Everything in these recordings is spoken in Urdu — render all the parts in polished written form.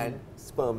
and sperm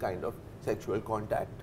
kind of sexual contact।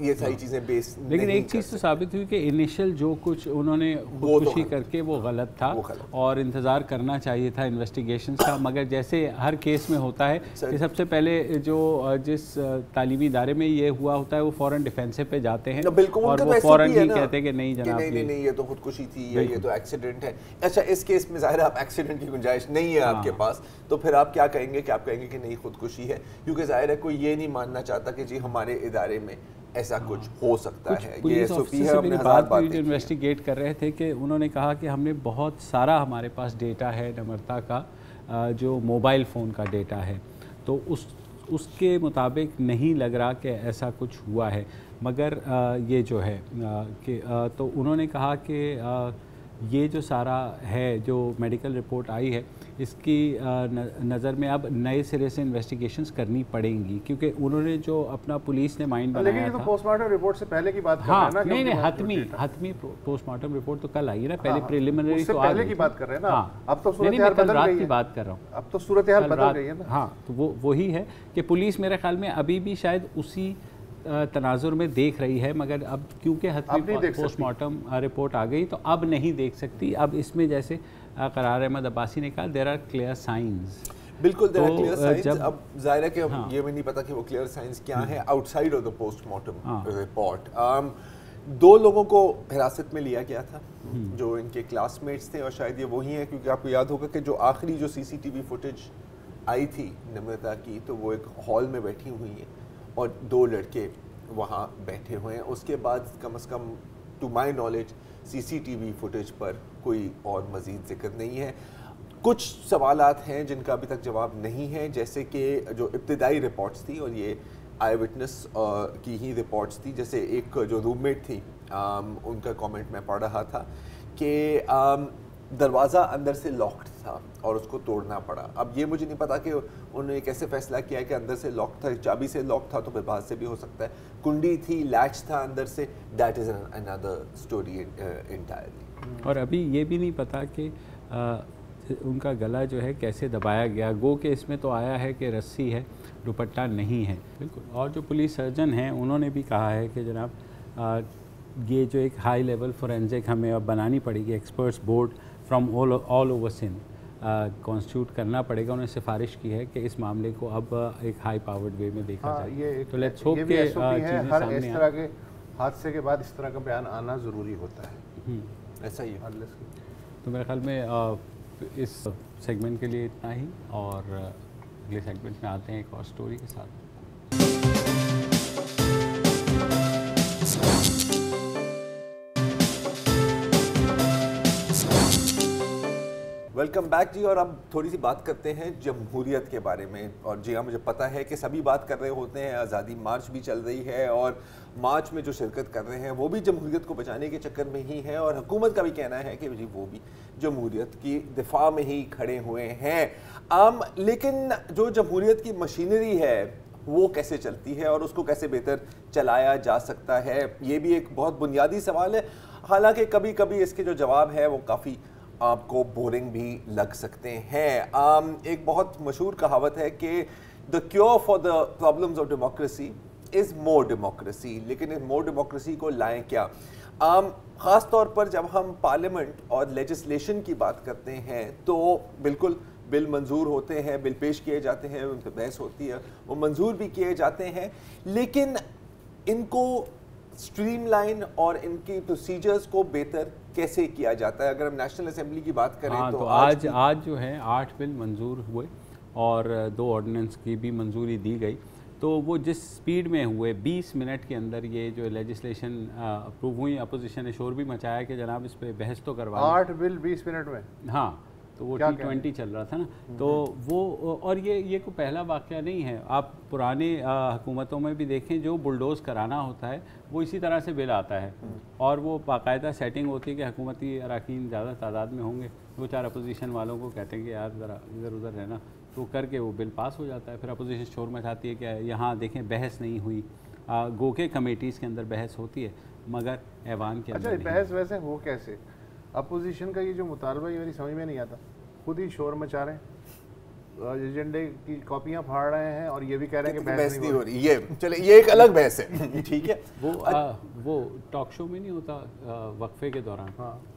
یہ ساری چیزیں بیس لیکن ایک چیز تو ثابت ہوئی کہ انیشل جو کچھ انہوں نے خودکشی کر کے وہ غلط تھا اور انتظار کرنا چاہیے تھا انویسٹیگیشنز کا، مگر جیسے ہر کیس میں ہوتا ہے کہ سب سے پہلے جو جس تعلیمی ادارے میں یہ ہوا ہوتا ہے وہ فوراً ڈیفینسو پہ جاتے ہیں اور وہ فوراً ہی کہتے ہیں کہ نہیں جناب نہیں یہ تو خودکشی تھی یا یہ تو ایکسیڈنٹ ہے. اچھا اس کیس میں ظاہر آپ ایکسیڈنٹ کی گنجائش نہیں ہے آپ کے پاس، تو پھر آپ کیا کہیں گے کہ آپ کہیں گے کہ نہیں خودکشی ہے، کیونکہ ظاہر ہے کوئی یہ نہیں ماننا چاہتا کہ جی ہمارے ادارے میں ایسا کچھ ہو سکتا ہے. پولیس آفیسر سے میری بات ہوئی جو انویسٹیگیٹ کر رہے تھے کہ انہوں نے کہا کہ ہم نے بہت سارا ہمارے پاس ڈیٹا ہے نمرتا کا، جو موبائل فون کا ڈیٹا ہے، تو اس کے مطابق نہیں لگ رہا کہ ایسا کچھ ہوا ہے. مگر یہ جو ہے کہ تو انہوں نے کہا کہ یہ جو سارا ہے جو میڈیکل رپورٹ آئی ہے اس کی نظر میں اب نئے سرے سے انویسٹیگیشنز کرنی پڑیں گی، کیونکہ انہوں نے جو اپنا پولیس نے مائنڈ بنایا تھا. لیکن یہ تو پوسٹ مارٹم رپورٹ سے پہلے کی بات کر رہے ہیں نا. نہیں حتمی پوسٹ مارٹم رپورٹ تو کل آئی ہے نا، پہلے پریلیمنری تو پہلے کی بات کر رہے ہیں نا. اب تو صورتحال بدل گئی ہے، کی بات کر رہا ہوں، اب تو صورتحال بدل گئی ہے نا. ہاں تو وہ وہی ہے کہ پولیس میرے خیال میں ابھی بھی شاید اسی تناظر میں دیکھ رہی ہے، مگر اب کیونکہ حتمی پوسٹ مارٹم رپورٹ آ گئی تو اب نہیں دیکھ سکتی. اب اس میں جیسے قرار احمد عباسی نے کہا دیر آر کلیئر سائنز. بالکل دیر آر کلیئر سائنز. اب ظاہر ہے کہ یہ بھی نہیں پتا کہ وہ کلیئر سائنز کیا ہیں out side of the post mortem report. 2 لوگوں کو حراست میں لیا گیا تھا جو ان کے کلاس میٹس تھے، اور شاید یہ وہی ہیں کیونکہ آپ کو یاد ہوگا کہ جو آخری جو CCTV فوٹیج آئی تھی نمرتا کی تو وہ ایک ہال میں بیٹھی ہوئی ہیں اور 2 لڑکے وہاں بیٹھے ہوئے ہیں. اس کے بعد کم از کم to my knowledge CCTV footage پر کوئی اور مزید ذکر نہیں ہے. کچھ سوالات ہیں جن کا ابھی تک جواب نہیں ہے، جیسے کہ جو ابتدائی رپورٹس تھی اور یہ آئی وٹنس کی ہی رپورٹس تھی. جیسے ایک جو روم میٹ تھی ان کا کامنٹ میں پڑھ رہا تھا کہ دروازہ اندر سے لاکڈ تھا اور اس کو توڑنا پڑا. اب یہ مجھے نہیں پتا کہ انہوں نے کیسے فیصلہ کیا ہے کہ اندر سے لاک تھا، چابی سے لاک تھا تو پھر باہر سے بھی ہو سکتا ہے. کنڈی تھی، لیچ تھا اندر سے، that is another story entirely. اور ابھی یہ بھی نہیں پتا کہ ان کا گلا جو ہے کیسے دبایا گیا. گو کہ اس میں تو آیا ہے کہ رسی ہے، دوپٹہ نہیں ہے. بالکل. اور جو پولیس سرجن ہیں انہوں نے بھی کہا ہے کہ جناب یہ جو ایک ہائی لیول فورینزک ہمیں اب بنانی پڑے گی، experts board from all over Sindh constituted کرنا پڑے گا. انہوں نے سفارش کی ہے کہ اس معاملے کو اب ایک ہائی پاورڈ وے میں دیکھا جائے. تو لیٹس ہوپ کہ چیزیں ہر اس طرح کے حادثے کے بعد اس طرح کا بیان آنا ضروری ہوتا ہے. ایسا ہی ہے. تو میرے خیال میں اس سیگمنٹ کے لیے اتنا ہی، اور اگلے سیگمنٹ میں آتے ہیں ایک اور سٹوری کے ساتھ. ویلکم بیک جی. اور اب تھوڑی سی بات کرتے ہیں جمہوریت کے بارے میں. اور جی ہاں مجھے پتہ ہے کہ سبھی بات کر رہے ہوتے ہیں، آزادی مارچ بھی چل رہی ہے اور مارچ میں جو شرکت کر رہے ہیں وہ بھی جمہوریت کو بچانے کے چکر میں ہی ہیں، اور حکومت کا بھی کہنا ہے کہ جی وہ بھی جمہوریت کی دفاع میں ہی کھڑے ہوئے ہیں. لیکن جو جمہوریت کی مشینری ہے وہ کیسے چلتی ہے اور اس کو کیسے بہتر چلایا جا سکتا ہے، یہ بھی ایک بہت بنیادی سوال ہے. حالانکہ کبھی کبھی اس کے جو جواب ہے وہ کافی آپ کو بورنگ بھی لگ سکتے ہیں. ایک بہت مشہور کہاوت ہے کہ the cure for the problems of democracy is more democracy. لیکن اس more democracy کو لائیں کیا؟ خاص طور پر جب ہم پارلیمنٹ اور لیجسلیشن کی بات کرتے ہیں تو بالکل بل منظور ہوتے ہیں، بل پیش کیے جاتے ہیں، ان پہ بحث ہوتی ہے، وہ منظور بھی کیے جاتے ہیں، لیکن ان کو سٹریم لائن اور ان کی پروسیجرز کو بہتر کیسے کیا جاتا ہے؟ اگر ہم نیشنل اسمبلی کی بات کریں تو آج جو ہے 8 بل منظور ہوئے اور 2 آرڈیننس کی بھی منظوری دی گئی. تو وہ جس سپیڈ میں ہوئے 20 منٹ کے اندر یہ جو لیجسلیشن اپروو ہوئی، اپوزیشن نے شور بھی مچایا کہ جناب اس پہ بحث تو کروا 8 بل 20 منٹ میں. ہاں تو وہ T20 چل رہا تھا نا. تو وہ اور یہ کوئی پہلا واقعہ نہیں ہے. آپ پرانے حکومتوں میں بھی دیکھیں جو بلڈوز کرانا ہوتا ہے وہ اسی طرح سے بل آتا ہے اور وہ باقاعدہ سیٹنگ ہوتی ہے کہ حکومتی اراکین زیادہ تعداد میں ہوں گے، 2-4 اپوزیشن والوں کو کہتے ہیں کہ یار ذرا ادھر ادھر رہنا، تو کر کے وہ بل پاس ہو جاتا ہے. پھر اپوزیشن شور مچاتی ہے کہ یہاں دیکھیں بحث نہیں ہوئی. گو کے کمیٹیز کے اندر بحث ہوتی ہے مگر ایوان کے اندر اچھا بحث ویسے ہو کیسے؟ اپوزیشن کا یہ جو مطالبہ یہ میری سمجھ میں نہیں آتا، خود ہی شور مچا رہے ہیں. ایجنڈے کی کاپیاں پھاڑ رہے ہیں اور یہ بھی کہہ رہے ہیں کہ بحث نہیں ہو رہی. یہ چلے یہ ایک الگ بحث ہے, ٹھیک ہے. وہ ٹاک شو میں نہیں ہوتا وقفے کے دوران,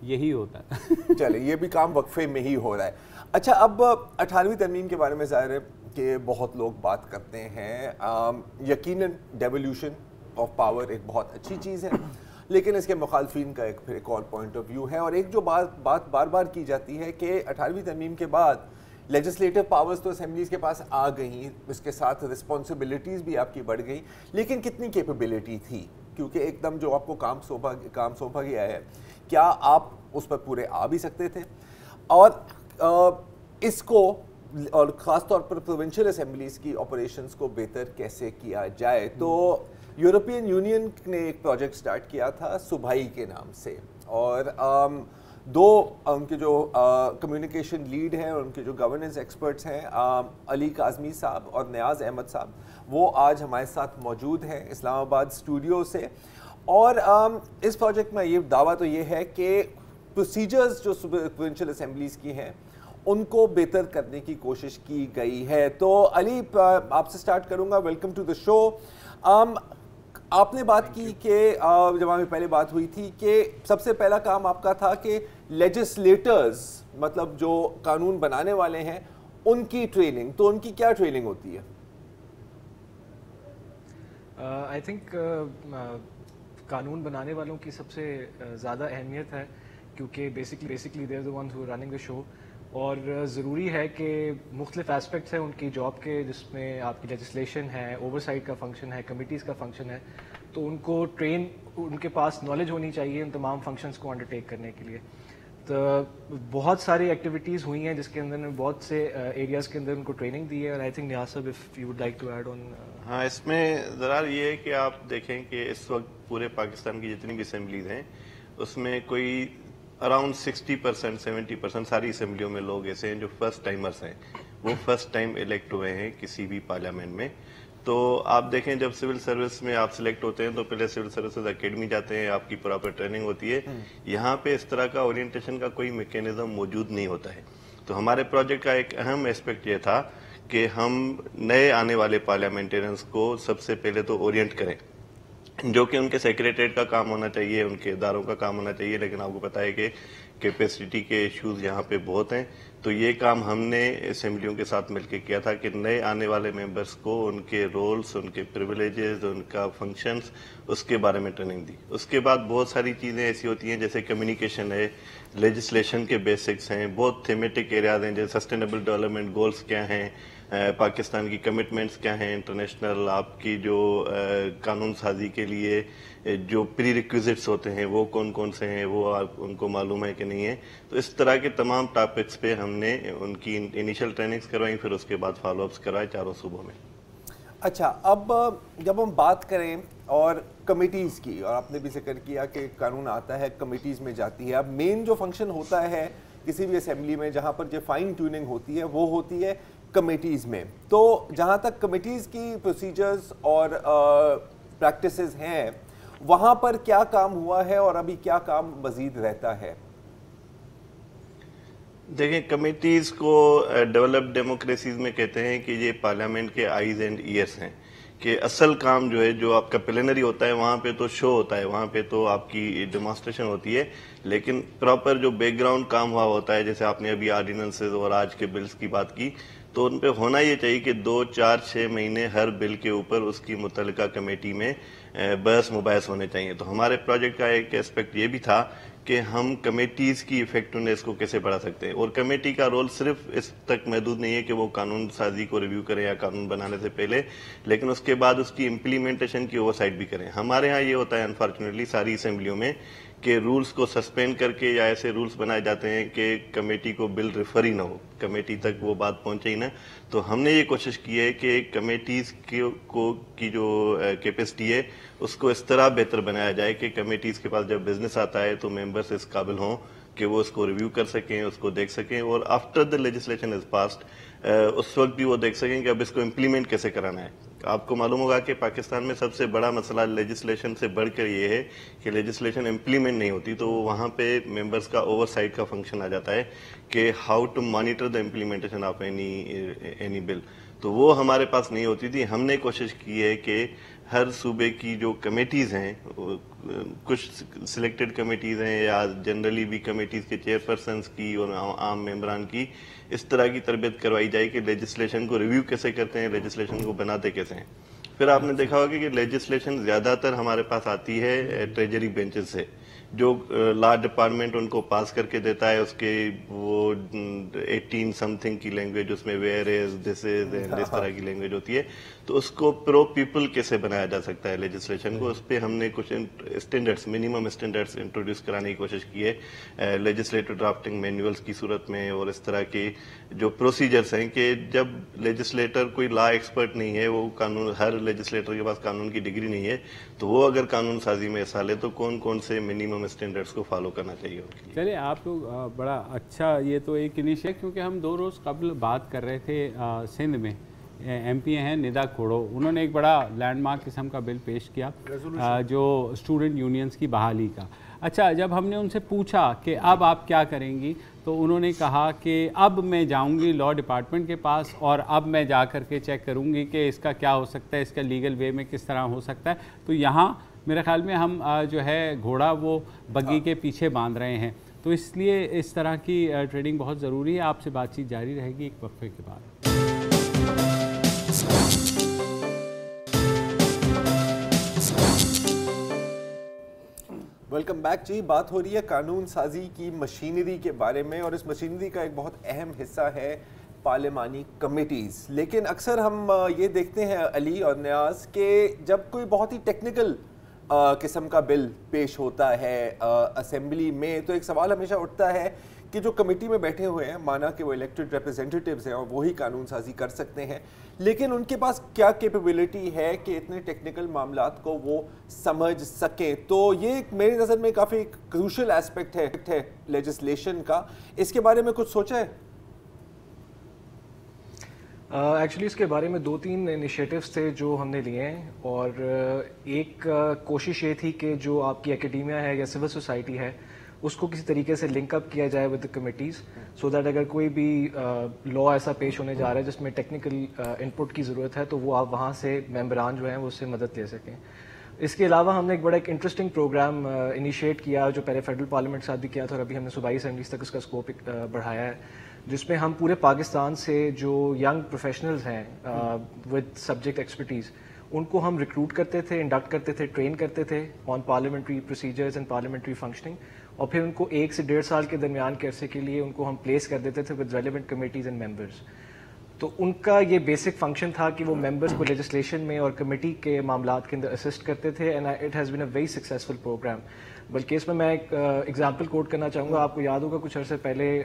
یہی ہوتا ہے. چلے یہ بھی کام وقفے میں ہی ہو رہا ہے. اچھا, اب 18ویں ترمیم کے بارے میں ظاہر ہے کہ بہت لوگ بات کرتے ہیں. یقیناً ڈیولیوشن آف پاور ایک بہت اچھی چیز ہے, لیکن اس کے مخالفین کا ایک اور پوائنٹ آف ویو ہے. اور ایک جو بات بار بار کی جاتی ہے کہ 18ویں ترمیم کے بعد لیجسلیٹو پاورز تو اسمبلیز کے پاس آ گئیں, اس کے ساتھ رسپانسبلٹیز بھی آپ کی بڑھ گئیں, لیکن کتنی کیپیبلٹی تھی؟ کیونکہ ایک دم جو آپ کو کام سونپا گیا ہے, کیا آپ اس پر پورے آ بھی سکتے تھے؟ اور اس کو اور خاص طور پر پروونشل اسمبلیز کی آپریشنز کو بہتر کیسے کیا جائے؟ تو یورپین یونین نے ایک پروجیکٹ سٹارٹ کیا تھا صوبائی کے نام سے, اور دو ان کے جو کمیونیکیشن لیڈ ہیں اور ان کے جو گورننس ایکسپرٹس ہیں, علی کاظمی صاحب اور نیاز احمد صاحب, وہ آج ہمارے ساتھ موجود ہیں اسلام آباد اسٹوڈیو سے. اور اس پروجیکٹ میں یہ دعویٰ تو یہ ہے کہ پروسیجرز جو پروونشل اسمبلیز کی ہیں ان کو بہتر کرنے کی کوشش کی گئی ہے. تو علی, آپ سے سٹارٹ کروں گا. ویلکم ٹو دا شو. آپ نے بات کی کہ جب ہمیں پہلے بات ہوئی تھی کہ سب سے پہلا کام آپ کا تھا کہ لیجسلیٹرز, مطلب جو قانون بنانے والے ہیں, ان کی ٹریننگ. تو ان کی کیا ٹریننگ ہوتی ہے؟ آئی تھنک قانون بنانے والوں کی سب سے زیادہ اہمیت ہے, کیونکہ basically they are the ones who are running the show. اور ضروری ہے کہ مختلف ایسپیکٹس ہیں ان کی جاب کے, جس میں آپ کی لیجسلیشن ہے, اوور سائٹ کا فنکشن ہے, کمیٹیز کا فنکشن ہے, تو ان کو ان کے پاس نالج ہونی چاہیے ان تمام فنکشنز کو انڈرٹیک کرنے کے لیے. تو بہت ساری ایکٹیویٹیز ہوئی ہیں جس کے اندر بہت سے ایریاز کے اندر ان کو ٹریننگ دی ہے. اور آئی تھنک نیاز صاحب if you would like to add on. ہاں, اس میں ذرا یہ ہے کہ آپ دیکھیں کہ اس وقت پورے پاکستان کی جتنی بھی اسمبلیز ہیں اس میں کوئی اراؤنڈ 60% 70% ساری اسمبلیوں میں لوگ ایسے ہیں جو فرسٹ ٹائمرز ہیں, وہ فرسٹ ٹائم الیکٹ ہوئے ہیں کسی بھی پارلیمنٹ میں. تو آپ دیکھیں جب سول سروس میں آپ سلیکٹ ہوتے ہیں تو پہلے سول سروسز اکیڈمی جاتے ہیں, آپ کی پراپر ٹریننگ ہوتی ہے. یہاں پہ اس طرح کا اورینٹیشن کا کوئی میکینزم موجود نہیں ہوتا ہے. تو ہمارے پروجیکٹ کا ایک اہم ایسپیکٹ یہ تھا کہ ہم نئے آنے والے پارلیمنٹیرینز کو سب سے پہلے تو اورینٹ کریں, جو کہ ان کے سیکریٹریٹ کا کام ہونا چاہیے, ان کے اداروں کا کام ہونا چاہیے. لیکن آپ کو پتہ ہے کہ کیپیسٹی کے ایشوز یہاں پہ بہت ہیں. تو یہ کام ہم نے اسمبلیوں کے ساتھ مل کے کیا تھا کہ نئے آنے والے ممبرس کو ان کے رولز, ان کے پریویلیجز, ان کا فنکشنز, اس کے بارے میں ٹریننگ دی. اس کے بعد بہت ساری چیزیں ایسی ہوتی ہیں جیسے کمیونیکیشن ہے, لیجسلیشن کے بیسکس ہیں, بہت تھیمیٹک ایریاز ہیں جیسے سسٹینیبل ڈیولپمنٹ گولز کیا ہیں, پاکستان کی کمٹمنٹس کیا ہیں انٹرنیشنل, آپ کی جو قانون سازی کے لیے جو پری ریکویزٹس ہوتے ہیں وہ کون کون سے ہیں, وہ ان کو معلوم ہے کہ نہیں ہے. تو اس طرح کے تمام ٹاپکس پہ ہم نے ان کی انیشل ٹریننگز کروائیں, پھر اس کے بعد فالو اپس کروائے چاروں صوبوں میں. اچھا, اب جب ہم بات کریں اور کمیٹیز کی, اور آپ نے بھی ذکر کیا کہ قانون آتا ہے کمیٹیز میں جاتی ہے. اب مین جو فنکشن ہوتا ہے کسی بھی اسمبلی میں جہاں پر جو فائن ٹیوننگ ہوتی ہے وہ ہوتی ہے کمیٹیز میں. تو جہاں تک کمیٹیز کی پروسیجرز اور پریکٹسز ہیں, وہاں پر کیا کام ہوا ہے اور ابھی کیا کام مزید رہتا ہے؟ دیکھیں, کمیٹیز کو ڈیولپڈ ڈیموکریسیز میں کہتے ہیں کہ یہ پارلیمنٹ کے آئیز اینڈ ایئرس ہیں, کہ اصل کام جو ہے جو آپ کا پلینری ہوتا ہے وہاں پہ تو شو ہوتا ہے, وہاں پہ تو آپ کی ڈیمانسٹریشن ہوتی ہے, لیکن پراپر جو بیک گراؤنڈ کام ہوا ہوتا ہے, جیسے آپ نے ابھی آرڈیننسز اور آج کے بلز کی بات کی, تو ان پہ ہونا یہ چاہیے کہ 2 4 6 مہینے ہر بل کے اوپر اس کی متعلقہ کمیٹی میں بحث مباحث ہونے چاہیے. تو ہمارے پروجیکٹ کا ایک اسپیکٹ یہ بھی تھا کہ ہم کمیٹیز کی ایفیکٹونیس کو کیسے بڑھا سکتے ہیں. اور کمیٹی کا رول صرف اس تک محدود نہیں ہے کہ وہ قانون سازی کو ریویو کریں یا قانون بنانے سے پہلے, لیکن اس کے بعد اس کی امپلیمنٹیشن کی اوور سائٹ بھی کریں. ہمارے ہاں یہ ہوتا ہے انفارچونیٹلی ساری اسمبلیوں میں کہ رولز کو سسپینڈ کر کے یا ایسے رولز بنائے جاتے ہیں کہ کمیٹی کو بل ریفر ہی نہ ہو, کمیٹی تک وہ بات پہنچے ہی نہ. تو ہم نے یہ کوشش کی ہے کہ کمیٹیز کی جو کیپیسٹی ہے اس کو اس طرح بہتر بنایا جائے کہ کمیٹیز کے پاس جب بزنس آتا ہے تو ممبرز اس قابل ہوں کہ وہ اس کو ریویو کر سکیں, اس کو دیکھ سکیں, اور after the legislation is passed اس وقت بھی وہ دیکھ سکیں کہ اب اس کو امپلیمنٹ کیسے کرانا ہے. آپ کو معلوم ہوگا کہ پاکستان میں سب سے بڑا مسئلہ لیجسلیشن سے بڑھ کر یہ ہے کہ لیجسلیشن امپلیمنٹ نہیں ہوتی, تو وہاں پہ ممبرس کا اوور سائٹ کا فنکشن آ جاتا ہے کہ how to monitor the implementation of any bill. تو وہ ہمارے پاس نہیں ہوتی تھی. ہم نے کوشش کی ہے کہ ہر صوبے کی جو کمیٹیز ہیں, کچھ سلیکٹڈ کمیٹیز ہیں یا جنرلی بھی کمیٹیز کے چیئر پرسنس کی اور عام ممبران کی, اس طرح کی تربیت کروائی جائے کہ لیجسلیشن کو ریویو کیسے کرتے ہیں, لیجسلیشن کو بناتے کیسے ہیں. پھر آپ نے دیکھا ہوگا کہ لیجسلیشن زیادہ تر ہمارے پاس آتی ہے ٹریجری بینچز سے, جو لا ڈپارٹمنٹ ان کو پاس کر کے دیتا ہے. اس کے وہ 18 سم تھنگ کی لینگویج, اس میں ویئر از, دس از, اس طرح کی لینگویج ہوتی ہے. تو اس کو پرو پیپل کیسے بنایا جا سکتا ہے لیجسلیشن کو, اس پہ ہم نے کچھ اسٹینڈرڈس, منیمم اسٹینڈرڈس انٹروڈیوس کرانے کی کوشش کی ہے لیجسلیٹو ڈرافٹنگ مینولس کی صورت میں, اور اس طرح کے جو پروسیجرس ہیں کہ جب لیجسلیٹر کوئی لا ایکسپرٹ نہیں ہے, وہ قانون, ہر لیجسلیٹر کے پاس قانون کی ڈگری نہیں ہے, تو وہ اگر قانون سازی میں حصہ لے تو کون کون سے منیمم اسٹینڈرڈس کو فالو کرنا چاہیے ان کے لیے. چلیے آپ لوگ بڑا اچھا, یہ تو ایک انیشیٹو, کیونکہ ہم 2 روز قبل بات کر رہے تھے سندھ میں ایم پی ہیں ندا کھوڑو, انہوں نے ایک بڑا لینڈ مارک قسم کا بل پیش کیا جو اسٹوڈنٹ یونینز کی بحالی کا. اچھا, جب ہم نے ان سے پوچھا کہ اب آپ کیا کریں گی, تو انہوں نے کہا کہ اب میں جاؤں گی لا ڈپارٹمنٹ کے پاس اور اب میں جا کر کے چیک کروں گی کہ اس کا کیا ہو سکتا ہے, اس کا لیگل وے میں کس طرح ہو سکتا ہے. تو یہاں میرے خیال میں ہم جو ہے گھوڑا وہ بگی کے پیچھے باندھ رہے ہیں, تو اس لیے اس طرح کی ٹریڈنگ بہت ضروری ہے. آپ سے بات چیت جاری رہے گی ایک وقفے کے بعد. ویلکم بیک جی. بات ہو رہی ہے قانون سازی کی مشینری کے بارے میں, اور اس مشینری کا ایک بہت اہم حصہ ہے پارلیمانی کمیٹیز. لیکن اکثر ہم یہ دیکھتے ہیں علی اور نیاز کہ جب کوئی بہت ہی ٹیکنیکل قسم کا بل پیش ہوتا ہے اسمبلی میں, تو ایک سوال ہمیشہ اٹھتا ہے کہ جو کمیٹی میں بیٹھے ہوئے ہیں, مانا کہ وہ الیکٹڈ ریپرزینٹیٹیوز ہیں اور وہی قانون سازی کر سکتے ہیں, لیکن ان کے پاس کیا کیپیبلٹی ہے کہ اتنے ٹیکنیکل معاملات کو وہ سمجھ سکیں. تو یہ میری نظر میں کافی کروشل ایسپیکٹ ہے لیجسلیشن کا. اس کے بارے میں کچھ سوچا ہے؟ ایکچولی اس کے بارے میں 2-3 انیشیٹوز تھے جو ہم نے لیے ہیں, اور ایک کوشش یہ تھی کہ جو آپ کی اکیڈیمیا ہے یا سول سوسائٹی ہے, اس کو کسی طریقے سے لنک اپ کیا جائے ود کمیٹیز, سو دیٹ اگر کوئی بھی لا ایسا پیش ہونے جا رہا ہے جس میں ٹیکنیکل انپٹ کی ضرورت ہے, تو وہ آپ وہاں سے ممبران جو ہیں وہ اس سے مدد لے سکیں. اس کے علاوہ ہم نے ایک بڑا ایک انٹرسٹنگ پروگرام انیشیٹ کیا, جو پہلے فیڈرل پارلیمنٹ کے ساتھ بھی کیا تھا, اور ابھی ہم نے صوبائی اسمبلیز تک اس کا اسکوپ بڑھایا ہے, جس میں ہم پورے پاکستان سے جو ینگ پروفیشنلز ہیں ود سبجیکٹ ایکسپرٹیز, ان کو ہم ریکروٹ کرتے تھے, انڈکٹ کرتے تھے, ٹرین کرتے تھے on parliamentary procedures and parliamentary functioning, اور پھر ان کو 1 سے 1.5 سال کے درمیان کے عرصے کے لیے ان کو ہم پلیس کر دیتے تھے with relevant committees and members. تو ان کا یہ بیسک فنکشن تھا کہ وہ ممبرس کو لیجسلیشن میں اور کمیٹی کے معاملات کے اندر اسسٹ کرتے تھے, and it has been a very successful program. بلکہ اس میں ایک ایگزامپل کوٹ کرنا چاہوں گا. آپ کو یاد ہوگا کچھ عرصے پہلے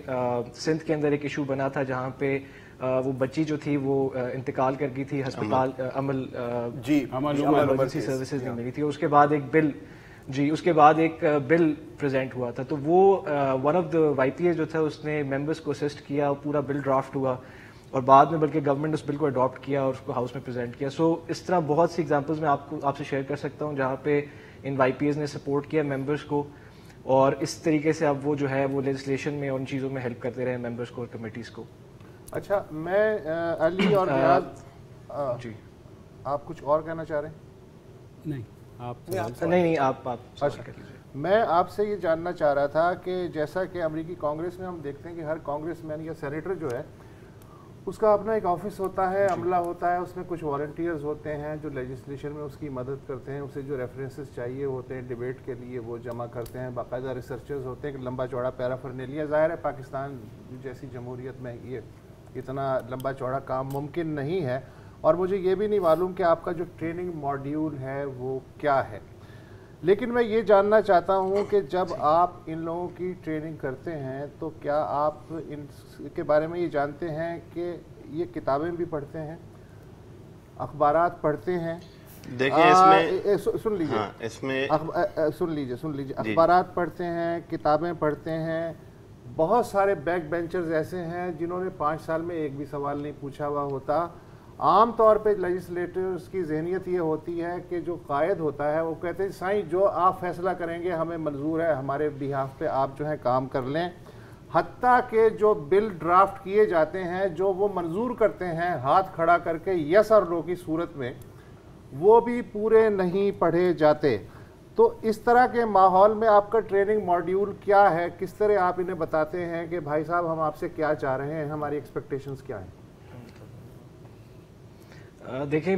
سندھ کے اندر ایک ایشو بنا تھا جہاں پہ وہ بچی جو تھی وہ انتقال کر گئی تھی, ہسپتال عمل ایمرجنسی سروسز نہیں ملی تھی. اس کے بعد ایک بل پریزنٹ ہوا تھا, تو وہ ون آف دا وائی پی اے جو تھا اس نے ممبرس کو اسسٹ کیا, پورا بل ڈرافٹ ہوا, اور بعد میں بلکہ گورنمنٹ اس بل کو اڈاپٹ کیا اور اس کو ہاؤس میں پریزنٹ کیا. سو اس طرح بہت سی ایگزامپلز میں آپ سے شیئر کر سکتا ہوں جہاں پہ ان وائی پی ایز نے سپورٹ کیا ممبرس کو, اور اس طریقے سے اب وہ جو ہے وہ لیجسلیشن میں اور ان چیزوں میں ہیلپ کرتے رہے ممبرس کو اور کمیٹیز کو. اچھا, میں علی اور نیاز, جی آپ کچھ اور کہنا چاہ رہے ہیں؟ نہیں آپ اچھا, میں آپ سے یہ جاننا چاہ رہا تھا کہ جیسا کہ امریکی کانگریس میں ہم دیکھتے ہیں کہ ہر کانگریس مین یا سینیٹر جو ہے اس کا اپنا ایک آفس ہوتا ہے, عملہ ہوتا ہے, اس میں کچھ والنٹیئرز ہوتے ہیں جو لیجسلیشن میں اس کی مدد کرتے ہیں, اسے جو ریفرنسز چاہیے ہوتے ہیں ڈیبیٹ کے لیے وہ جمع کرتے ہیں, باقاعدہ ریسرچرز ہوتے ہیں کہ لمبا چوڑا پیرافرنیلیا. ظاہر ہے پاکستان جیسی جمہوریت میں یہ اتنا لمبا چوڑا کام ممکن نہیں ہے, اور مجھے یہ بھی نہیں معلوم کہ آپ کا جو ٹریننگ ماڈیول ہے وہ کیا ہے. لیکن میں یہ جاننا چاہتا ہوں کہ جب آپ ان لوگوں کی ٹریننگ کرتے ہیں تو کیا آپ ان کے بارے میں یہ جانتے ہیں کہ یہ کتابیں بھی پڑھتے ہیں, اخبارات پڑھتے ہیں, دیکھیں اس میں سن لیجیے، ہاں اس میں سن لیجیے اخبارات پڑھتے ہیں، کتابیں پڑھتے ہیں، بہت سارے بیک بینچرز ایسے ہیں جنہوں نے 5 سال میں ایک بھی سوال نہیں پوچھا ہوا ہوتا. عام طور پہ لیجسلیٹرز کی ذہنیت یہ ہوتی ہے کہ جو قائد ہوتا ہے وہ کہتے ہیں سائیں جو آپ فیصلہ کریں گے ہمیں منظور ہے، ہمارے بیہاف پہ آپ جو ہے کام کر لیں. حتیٰ کہ جو بل ڈرافٹ کیے جاتے ہیں جو وہ منظور کرتے ہیں ہاتھ کھڑا کر کے یس اور نو کی صورت میں، وہ بھی پورے نہیں پڑھے جاتے. تو اس طرح کے ماحول میں آپ کا ٹریننگ ماڈیول کیا ہے؟ کس طرح آپ انہیں بتاتے ہیں کہ بھائی صاحب ہم آپ سے کیا چاہ رہے ہیں، ہماری ایکسپیکٹیشنز کیا ہیں؟ دیکھیں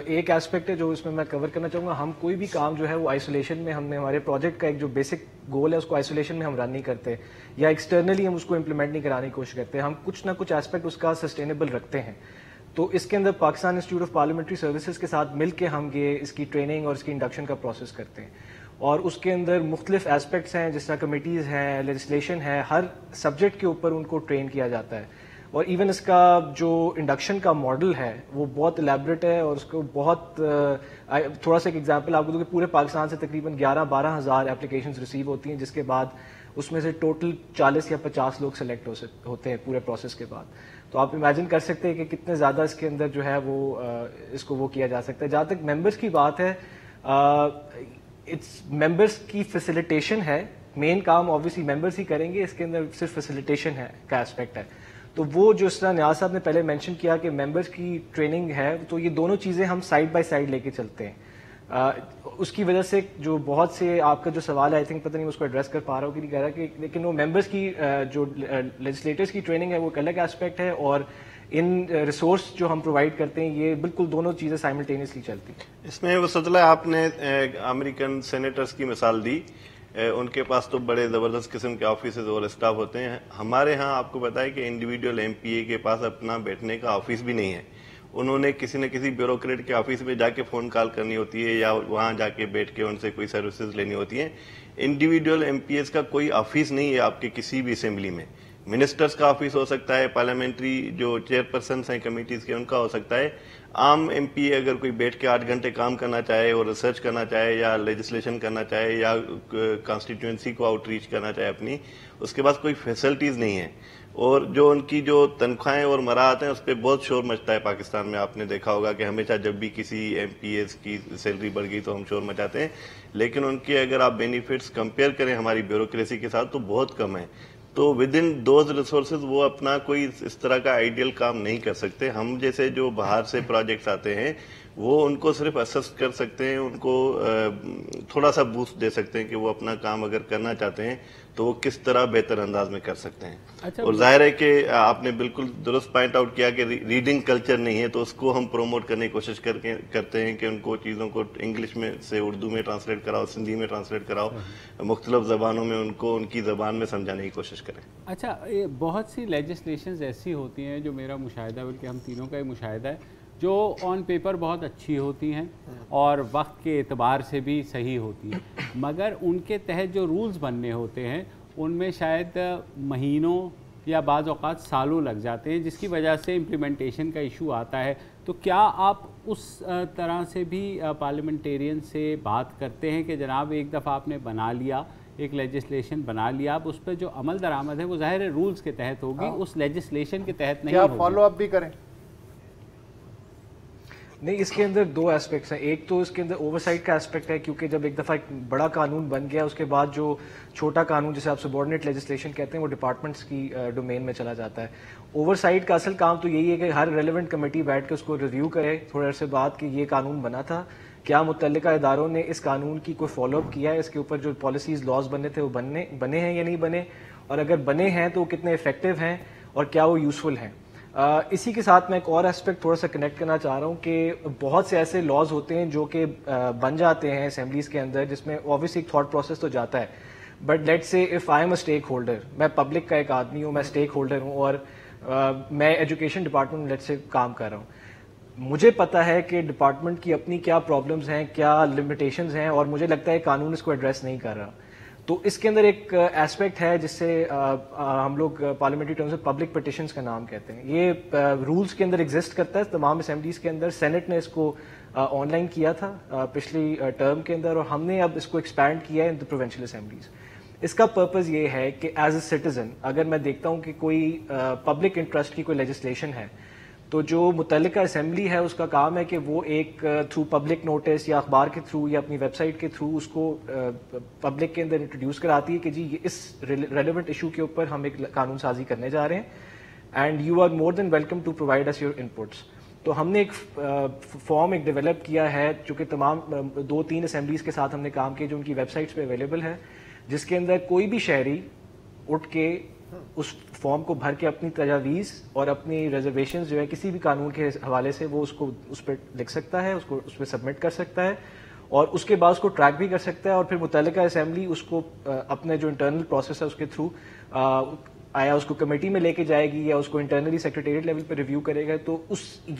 ایک ایسپیکٹ ہے جو اس میں کور کرنا چاہوں گا. ہم کوئی بھی کام جو ہے وہ آئسولیشن میں، ہم نے ہمارے پروجیکٹ کا ایک جو بیسک گول ہے اس کو آئسولیشن میں ہم رن نہیں کرتے یا ایکسٹرنلی ہم اس کو امپلیمنٹ نہیں کرانے کی کوشش کرتے. ہم کچھ نہ کچھ ایسپیکٹ اس کا سسٹینیبل رکھتے ہیں. تو اس کے اندر Pakistan Institute of Parliamentary Services کے ساتھ مل کے ہم یہ اس کی ٹریننگ اور اس کی انڈکشن کا پروسیس کرتے ہیں. اور اس کے اندر مختلف ایسپیکٹس ہیں جس طرح کمیٹیز ہیں، لیجسلیشن ہے، ہر سبجیکٹ کے اوپر ان کو ٹرین کیا جاتا ہے. اور ایون اس کا جو انڈکشن کا ماڈل ہے وہ بہت الیبریٹ ہے اور اس کو بہت تھوڑا سا ایک ایگزامپل آپ کو دوں کہ پورے پاکستان سے تقریباً 11-12 ہزار اپلیکیشنز ریسیو ہوتی ہیں، جس کے بعد اس میں سے ٹوٹل 40 یا 50 لوگ سلیکٹ ہوتے ہیں پورے پروسیس کے بعد. تو آپ امیجن کر سکتے ہیں کہ کتنے زیادہ اس کے اندر جو ہے وہ اس کو وہ کیا جا سکتا ہے. جہاں تک ممبرس کی بات ہے، ممبرس کی فیسیلیٹیشن ہے. مین کام آبویسلی ممبرس ہی کریں گے، اس کے اندر صرف فیسیلیٹیشن ہے کا اسپیکٹ ہے. تو وہ جو اس طرح نیاز صاحب نے پہلے مینشن کیا کہ ممبرس کی ٹریننگ ہے، تو یہ دونوں چیزیں ہم سائڈ بائی سائڈ لے کے چلتے ہیں. اس کی وجہ سے جو بہت سے آپ کا جو سوال ہے آئی تھنک پتہ نہیں اس کو ایڈریس کر پا رہا ہوں کہ نہیں کہہ رہا کہ، لیکن وہ ممبرس کی جو لیجسلیٹرس کی ٹریننگ ہے وہ ایک الگ ایسپیکٹ ہے، اور ان ریسورس جو ہم پرووائڈ کرتے ہیں یہ بالکل دونوں چیزیں سائملٹینیسلی چلتی ہیں. اس میں وسعت اللہ آپ نے امریکن سینیٹرز کی مثال دی. ان کے پاس تو بڑے زبردست قسم کے آفیسز اور اسٹاف ہوتے ہیں. ہمارے ہاں آپ کو پتا ہے کہ انڈیویڈول ایم پی اے کے پاس اپنا بیٹھنے کا آفس بھی نہیں ہے. انہوں نے کسی نہ کسی بیوروکریٹ کے آفس میں جا کے فون کال کرنی ہوتی ہے یا وہاں جا کے بیٹھ کے ان سے کوئی سروسز لینی ہوتی ہیں. انڈیویڈول ایم پی ایز کا کوئی آفس نہیں ہے آپ کے کسی بھی اسمبلی میں. منسٹرز کا آفس ہو سکتا ہے، پارلیمنٹری جو چیئرپرسنس ہیں کمیٹیز کے ان کا ہو سکتا ہے. عام ایم پی اے اگر کوئی بیٹھ کے 8 گھنٹے کام کرنا چاہے اور ریسرچ کرنا چاہے یا لیجسلیشن کرنا چاہے یا کانسٹیٹوئنسی کو آؤٹ ریچ کرنا چاہے اپنی، اس کے پاس کوئی فیسلٹیز نہیں ہیں. اور جو ان کی جو تنخواہیں اور مراحت ہیں اس پہ بہت شور مچتا ہے پاکستان میں. آپ نے دیکھا ہوگا کہ ہمیشہ جب بھی کسی ایم پی ایز کی سیلری بڑھ گئی تو ہم شور مچاتے ہیں، لیکن ان کے اگر آپ بینیفٹس کمپیئر کریں ہماری بیوروکریسی کے ساتھ تو بہت کم ہیں. تو ود ان دوز ریسورسز وہ اپنا کوئی اس طرح کا آئیڈیل کام نہیں کر سکتے. ہم جیسے جو باہر سے پروجیکٹس آتے ہیں وہ ان کو صرف اسس کر سکتے ہیں، ان کو تھوڑا سا بوسٹ دے سکتے ہیں کہ وہ اپنا کام اگر کرنا چاہتے ہیں تو وہ کس طرح بہتر انداز میں کر سکتے ہیں. اور ظاہر ہے کہ آپ نے بالکل درست پوائنٹ آؤٹ کیا کہ ریڈنگ کلچر نہیں ہے، تو اس کو ہم پروموٹ کرنے کی کوشش کرتے ہیں کہ ان کو چیزوں کو انگلش میں سے اردو میں ٹرانسلیٹ کراؤ، سندھی میں ٹرانسلیٹ کراؤ، مختلف زبانوں میں ان کو ان کی زبان میں سمجھانے کی کوشش کریں. اچھا، بہت سی لیجسلیشنز ایسی ہوتی ہیں جو میرا مشاہدہ بلکہ ہم تینوں کا ہی مشاہدہ ہے، جو آن پیپر بہت اچھی ہوتی ہیں اور وقت کے اعتبار سے بھی صحیح ہوتی ہیں، مگر ان کے تحت جو رولز بننے ہوتے ہیں ان میں شاید مہینوں یا بعض اوقات سالوں لگ جاتے ہیں، جس کی وجہ سے امپلیمنٹیشن کا ایشو آتا ہے. تو کیا آپ اس طرح سے بھی پارلیمنٹیرین سے بات کرتے ہیں کہ جناب ایک دفعہ آپ نے بنا لیا، ایک لیجسلیشن بنا لیا، اب اس پہ جو عمل درآمد ہے وہ ظاہر رولز کے تحت ہوگی، اس لیجسلیشن کے تحت نہیں ہوگی؟ کیا فالو اپ بھی کریں؟ نہیں، اس کے اندر دو ایسپیکٹس ہیں. ایک تو اس کے اندر اوور سائٹ کا ایسپیکٹ ہے، کیونکہ جب ایک دفعہ ایک بڑا قانون بن گیا اس کے بعد جو چھوٹا قانون جسے آپ سبارڈینیٹ لیجسلیشن کہتے ہیں وہ ڈپارٹمنٹس کی ڈومین میں چلا جاتا ہے. اوور سائٹ کا اصل کام تو یہی ہے کہ ہر ریلیونٹ کمیٹی بیٹھ کے اس کو ریویو کرے تھوڑے عرصے بعد کہ یہ قانون بنا تھا، کیا متعلقہ اداروں نے اس قانون کی کوئی فالو اپ کیا ہے، اس کے اوپر جو پالیسیز لاز بنے تھے وہ بنے ہیں یا نہیں بنے، اور اگر بنے ہیں تو وہ کتنے افیکٹو ہیں اور کیا وہ یوزفل ہیں. اسی کے ساتھ میں ایک اور ایسپیکٹ تھوڑا سا کنیکٹ کرنا چاہ رہا ہوں کہ بہت سے ایسے لاز ہوتے ہیں جو کہ بن جاتے ہیں اسمبلیز کے اندر، جس میں اوبویسلی ایک تھاٹ پروسیس تو جاتا ہے، بٹ لیٹ سے if I am a stake holder, میں پبلک کا ایک آدمی ہوں، میں اسٹیک ہولڈر ہوں اور میں ایجوکیشن ڈپارٹمنٹ لیٹ سے کام کر رہا ہوں. مجھے پتا ہے کہ ڈپارٹمنٹ کی اپنی کیا پرابلمز ہیں، کیا لمیٹیشنز ہیں، اور مجھے لگتا ہے قانون اس کو ایڈریس نہیں کر رہا. تو اس کے اندر ایک ایسپیکٹ ہے جس سے ہم لوگ پارلیمنٹری ٹرمز میں پبلک پٹیشنز کا نام کہتے ہیں. یہ رولز کے اندر ایگزسٹ کرتا ہے تمام اسمبلیز کے اندر. سینٹ نے اس کو آن لائن کیا تھا پچھلی ٹرم کے اندر, اور ہم نے اب اس کو ایکسپینڈ کیا ہے ان دی پروونشل اسمبلیز. اس کا پرپز یہ ہے کہ ایز اے سٹیزن اگر میں دیکھتا ہوں کہ کوئی پبلک انٹرسٹ کی کوئی لیجسلیشن ہے, تو جو متعلقہ اسمبلی ہے اس کا کام ہے کہ وہ ایک تھرو پبلک نوٹس یا اخبار کے تھرو یا اپنی ویب سائٹ کے تھرو اس کو پبلک کے اندر انٹروڈیوس کراتی ہے کہ جی اس ریلیونٹ ایشو کے اوپر ہم ایک قانون سازی کرنے جا رہے ہیں, and you are more than welcome to provide us your inputs. تو ہم نے ایک فارم ایک ڈیولپ کیا ہے جو کہ تمام 2-3 اسمبلیز کے ساتھ ہم نے کام کیا جو ان کی ویب سائٹس پہ اویلیبل ہے, جس کے اندر کوئی بھی شہری اٹھ کے اس فارم کو بھر کے اپنی تجاویز اور اپنی ریزرویشنز جو ہے کسی بھی قانون کے حوالے سے وہ اس پہ لکھ سکتا ہے, اس کو اس پہ سبمٹ کر سکتا ہے, اور اس کے بعد اس کو ٹریک بھی کر سکتا ہے, اور پھر متعلقہ اسمبلی اس کو اپنے جو انٹرنل پروسیس ہے اس کے تھرو آیا اس کو کمیٹی میں لے کے جائے گی یا اس کو انٹرنلی سیکریٹریٹ لیول پہ ریویو کرے گا. تو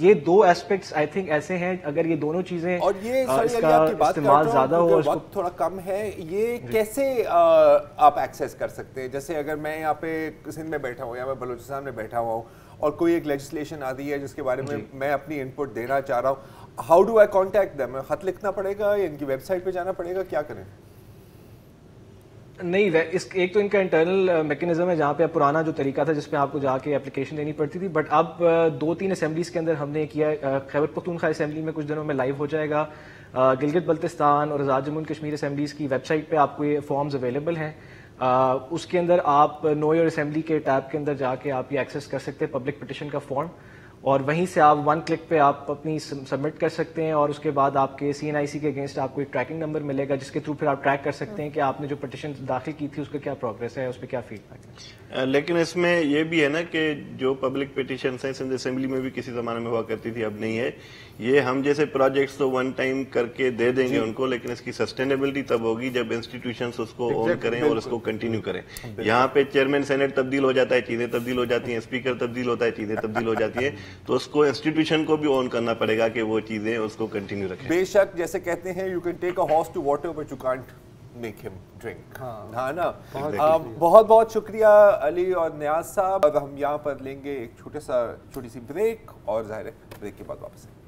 یہ 2 ایسپیکٹس آئی تھنک ایسے ہیں, اگر یہ دونوں چیزیں اور یہ اس کا استعمال زیادہ ہو, وقت تھوڑا کم ہے, یہ کیسے آپ ایکسیس کر سکتے ہیں؟ جیسے اگر میں یہاں پہ سندھ میں بیٹھا ہوں یا میں بلوچستان میں بیٹھا ہوا ہوں اور کوئی ایک لیجسلیشن آتی ہے جس کے بارے میں اپنی انپٹ دینا چاہ رہا ہوں, how do eye contact them? خط لکھنا پڑے گا یا ان کی ویب سائٹ پہ جانا پڑے گا, کیا کریں؟ نہیں, ایک تو ان کا انٹرنل میکینزم ہے جہاں پہ پرانا جو طریقہ تھا جس پہ آپ کو جا کے اپلیکیشن دینی پڑتی تھی, بٹ اب 2-3 اسمبلیز کے اندر ہم نے کیا. خیبر پختونخوا اسمبلی میں کچھ دنوں میں لائیو ہو جائے گا, گلگت بلتستان اور آزاد جموں کشمیر اسمبلیز کی ویب سائٹ پہ آپ کو یہ فارمز اویلیبل ہیں. اس کے اندر آپ نو یور اسمبلی کے ٹیب کے اندر جا کے آپ یہ ایکسیس کر سکتے ہیں پبلک پٹیشن کا فارم, اور وہیں سے آپ 1 کلک پہ آپ اپنی سبمٹ کر سکتے ہیں, اور اس کے بعد آپ کے CNIC کے اگینسٹ آپ کو ایک ٹریکنگ نمبر ملے گا جس کے تھرو پھر آپ ٹریک کر سکتے ہیں کہ آپ نے جو پٹیشن داخل کی تھی اس کا کیا پروگریس ہے, اس پہ کیا فیڈ بیک ہے. لیکن اس میں یہ بھی ہے نا کہ جو پبلک پٹیشنز ہیں سندھ اسمبلی میں بھی کسی زمانے میں ہوا کرتی تھی, اب نہیں ہے. یہ ہم جیسے پروجیکٹس تو 1 ٹائم کر کے دے دیں گے ان کو, لیکن اس کی سسٹینیبلٹی تب ہوگی جب انسٹیٹیوشنز اس کو اون کریں اور اس کو کنٹینیو کریں. یہاں پہ چیئرمین سینٹ تبدیل ہو جاتا ہے, چیزیں تبدیل ہو جاتی ہیں, اسپیکر تبدیل ہوتا ہے, چیزیں تبدیل ہو جاتی ہیں, تو اس کو انسٹیٹیوشن کو بھی اون کرنا پڑے گا کہ وہ چیزیں اس کو کنٹینیو رکھیں. بے شک, جیسے کہتے ہیں you can take a horse to water but you can't make him drink. ہاں نا, بہت بہت شکریہ علی اور نیاز صاحب. اب ہم یہاں پر لیں گے ایک چھوٹی سی بریک, اور ظاہر ہے بریک کے بعد واپس آئیں.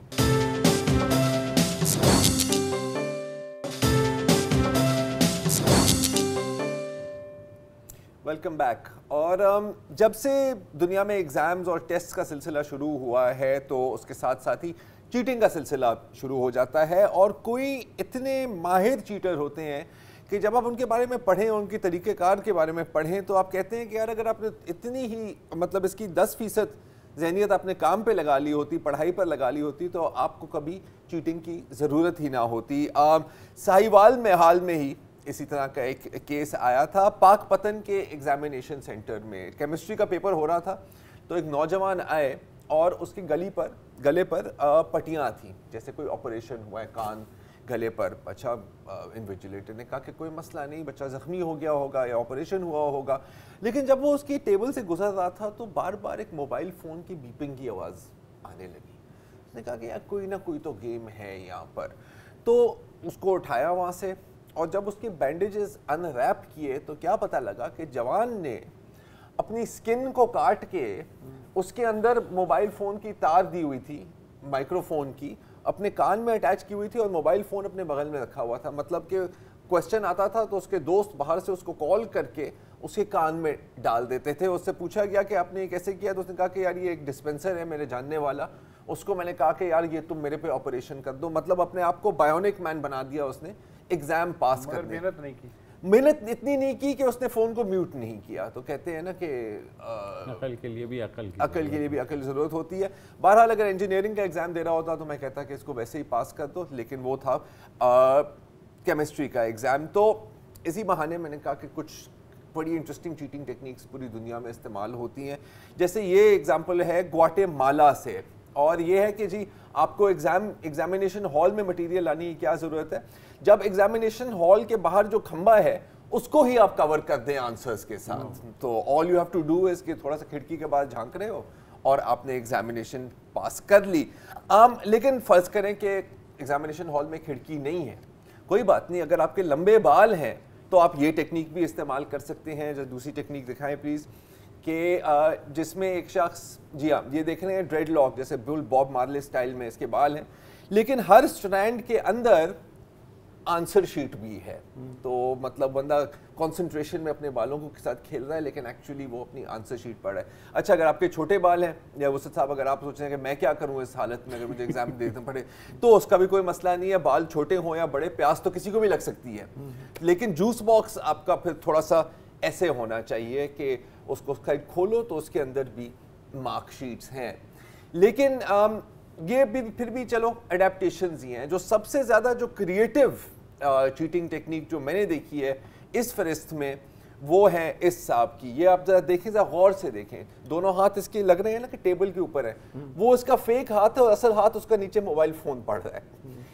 Welcome back. اور جب سے دنیا میں ایگزامز اور ٹیسٹ کا سلسلہ شروع ہوا ہے تو اس کے ساتھ ساتھ ہی چیٹنگ کا سلسلہ شروع ہو جاتا ہے, اور کوئی اتنے ماہر چیٹر ہوتے ہیں کہ جب آپ ان کے بارے میں پڑھیں, ان کی طریقہ کار کے بارے میں پڑھیں, تو آپ کہتے ہیں کہ یار اگر آپ نے اتنی ہی مطلب اس کی 10% ذہنیت اپنے کام پہ لگا لی ہوتی, پڑھائی پر لگا لی ہوتی, تو آپ کو کبھی چیٹنگ کی ضرورت ہی نہ ہوتی. ساہیوال میں حال میں ہی اسی طرح کا ایک کیس آیا تھا. پاک پتن کے ایگزامینیشن سینٹر میں کیمسٹری کا پیپر ہو رہا تھا, تو ایک نوجوان آئے اور اس کی گلے پر پٹیاں تھیں, جیسے کوئی آپریشن ہوا ہے کان گلے پر. اچھا, انویجیلیٹر نے کہا کہ کوئی مسئلہ نہیں, بچہ زخمی ہو گیا ہوگا یا آپریشن ہوا ہوگا. لیکن جب وہ اس کی ٹیبل سے گزر رہا تھا تو بار بار ایک موبائل فون کی بیپنگ کی آواز آنے لگی. اس نے کہا کہ یار کوئی نہ کوئی تو گیم ہے یہاں پر. تو اس کو اٹھایا وہاں سے, اور جب اس کے بینڈیجز انریپ کیے تو کیا پتہ لگا کہ جوان نے اپنی سکن کو کاٹ کے اس کے اندر موبائل فون کی تار دی ہوئی تھی, مائکرو فون کی, اپنے کان میں اٹیچ کی ہوئی تھی, اور موبائل فون اپنے بغل میں رکھا ہوا تھا. مطلب کہ کوسچن آتا تھا تو اس کے دوست باہر سے اس کو کال کر کے اس کے کان میں ڈال دیتے تھے. اس سے پوچھا گیا کہ آپ نے یہ کیسے کیا, تو اس نے کہا کہ یار یہ ایک ڈسپینسر ہے میرے جاننے والا, اس کو میں نے کہا کہ یار یہ تم میرے پہ آپریشن کر دو. مطلب اپنے آپ کو بایونک مین بنا دیا اس نے ایگزام پاس کرنے. محنت نہیں کی, محنت اتنی نہیں کی کہ اس نے فون کو میوٹ نہیں کیا. تو کہتے ہیں نا کہ عقل کے لیے بھی عقل کے لیے بھی عقل ضرورت ہوتی ہے. بہرحال اگر انجینئرنگ کا ایگزام دے رہا ہوتا تو میں کہتا کہ اس کو ویسے ہی پاس کر دو, لیکن وہ تھا کیمسٹری کا ایگزام. تو اسی بہانے میں نے کہا کہ کچھ بڑی انٹرسٹنگ چیٹنگ ٹیکنیکس پوری دنیا میں استعمال ہوتی ہیں. جیسے یہ ایگزامپل ہے گواٹے مالا سے, اور یہ ہے کہ جی آپ کو ایگزامینیشن ہال میں مٹیریل لانے کی کیا ضرورت ہے. جب ایگزامینیشن ہال کے باہر جو کھمبا ہے اس کو ہی آپ کور کر دیں آنسرز کے ساتھ, تو all you have to do is کہ تھوڑا سا کھڑکی کے بعد جھانک رہے ہو اور آپ نے ایگزامینیشن پاس کر لی. لیکن فرض کریں کہ ایگزامینیشن ہال میں کھڑکی نہیں ہے, کوئی بات نہیں, اگر آپ کے لمبے بال ہیں تو آپ یہ ٹیکنیک بھی استعمال کر سکتے ہیں. جو دوسری ٹیکنیک دکھائیں پلیز, کہ جس میں ایک شخص, جی ہاں یہ دیکھ رہے ہیں ڈریڈ لاک, جیسے باب مارلے اسٹائل میں اس کے بال ہیں. لیکن ہر اسٹرینڈ کے اندر آنسر شیٹ بھی ہے. تو مطلب بندہ کانسنٹریشن میں اپنے بالوں کے ساتھ کھیل رہا ہے لیکن ایکچولی وہ اپنی آنسر شیٹ پڑھ رہا ہے. اچھا اگر آپ کے چھوٹے بال ہیں یا وسط صاحب اگر آپ سوچ رہے ہیں کہ میں کیا کروں اس حالت میں اگر مجھے ایگزام دینا پڑے, تو اس کا بھی کوئی مسئلہ نہیں ہے. بال چھوٹے ہوں یا بڑے, پیاس تو کسی کو بھی لگ سکتی ہے, لیکن جوس باکس آپ کا پھر تھوڑا سا ایسے ہونا چاہیے کہ اس کو کھولو تو اس کے اندر بھی مارک شیٹس ہیں. لیکن یہ بھی پھر بھی چلو اڈیپٹیشنز ہی ہیں. جو سب سے زیادہ جو کریٹو چیٹنگ ٹیکنیک جو میں نے دیکھی ہے اس فہرست میں وہ ہے اس صاحب کی. یہ آپ ذرا دیکھیں, ذرا غور سے دیکھیں, دونوں ہاتھ اس کے لگ رہے ہیں نا کہ ٹیبل کے اوپر ہے, وہ اس کا فیک ہاتھ ہے اور اصل ہاتھ اس کا نیچے موبائل فون پڑ رہا ہے.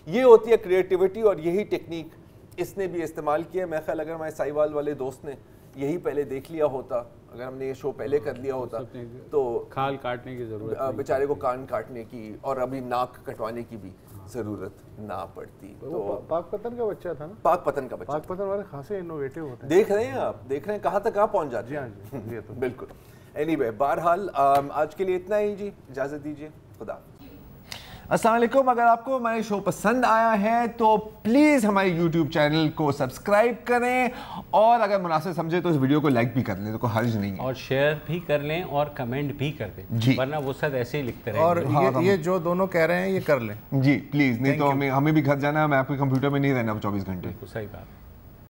یہ ہوتی ہے کریٹیوٹی اور یہی ٹیکنیک اس نے بھی استعمال کیا. میں خیال اگر ہمارے سائیوال والے دوست نے یہی پہلے دیکھ لیا ہوتا, اگر ہم نے یہ شو پہلے کر لیا ہوتا تو کھال کاٹنے کی ضرورت, بیچارے کو کان کاٹنے کی اور ابھی ناک کٹوانے کی بھی ضرورت نہ پڑتی. تو پاک پتن کا بچہ تھا نا, پاک پتن کا بچہ. پاک پتن والے خاصے انوویٹو ہوتے ہیں. دیکھ رہے ہیں آپ, دیکھ رہے ہیں کہاں تک آپ پہنچ جاتے ہیں. جی ہاں جی, یہ تو بالکل. اینی وے بہرحال آج کے لیے اتنا ہی جی, اجازت دیجیے, خدا. السلام علیکم. اگر آپ کو ہمارے شو پسند آیا ہے تو پلیز ہمارے یوٹیوب چینل کو سبسکرائب کریں, اور اگر مناسب سمجھے تو اس ویڈیو کو لائک بھی کر لیں, تو کوئی حرج نہیں ہے, اور شیئر بھی کر لیں اور کمنٹ بھی کر دیں جی, ورنہ وہ سب ایسے ہی لکھتے رہیں. اور یہ جو دونوں کہہ رہے ہیں یہ کر لیں جی پلیز, نہیں تو ہمیں بھی گھر جانا ہے, میں آپ کے کمپیوٹر میں نہیں رہنا 24 گھنٹے. صحیح بات.